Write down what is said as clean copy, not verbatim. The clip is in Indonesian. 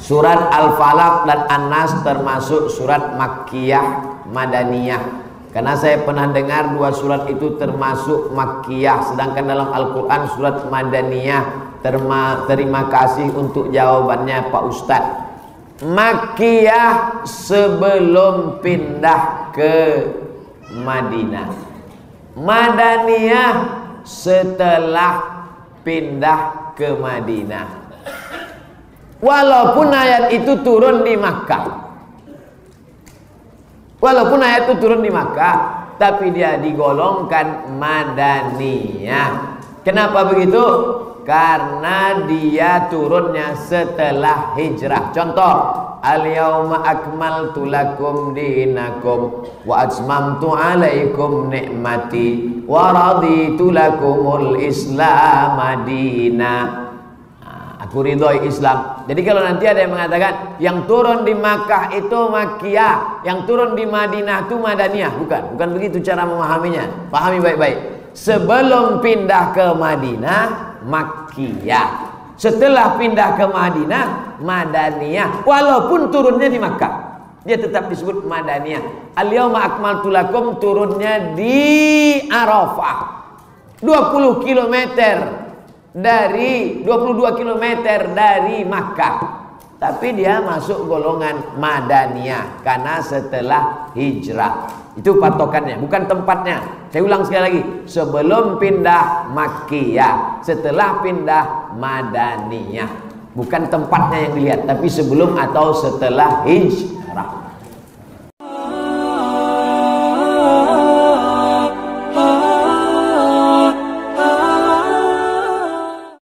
Surat Al-Falaq dan An-Nas termasuk surat Makkiyah Madaniyah. Karena saya pernah dengar dua surat itu termasuk Makkiyah, sedangkan dalam Al-Quran surat Madaniyah. Terima kasih untuk jawabannya Pak Ustadz. Makkiyah sebelum pindah ke Madinah, Madaniyah setelah pindah ke Madinah. Walaupun ayat itu turun di Makkah, walaupun ayat itu turun di Makkah, tapi dia digolongkan Madaniyah. Kenapa begitu? Karena dia turunnya setelah hijrah. Contoh, al-yawma akmaltu lakum dinakum wa atmamtu alaikum ni'mati wa raditu lakumul islam madina. Aku ridhoi Islam. Jadi kalau nanti ada yang mengatakan yang turun di Makkah itu Makkiyah, yang turun di Madinah itu Madaniyah, bukan begitu cara memahaminya. Pahami baik-baik. Sebelum pindah ke Madinah Makkiyah, setelah pindah ke Madinah Madaniyah. Walaupun turunnya di Makkah, dia tetap disebut Madaniyah. Al-yawma akmaltu lakum turunnya di Arafah, 20 km dari 22 km dari Makkah, tapi dia masuk golongan Madaniyah karena setelah hijrah. Itu patokannya, bukan tempatnya. Saya ulang sekali lagi, sebelum pindah Makkiyah, setelah pindah Madaniyah. Bukan tempatnya yang dilihat, tapi sebelum atau setelah hijrah.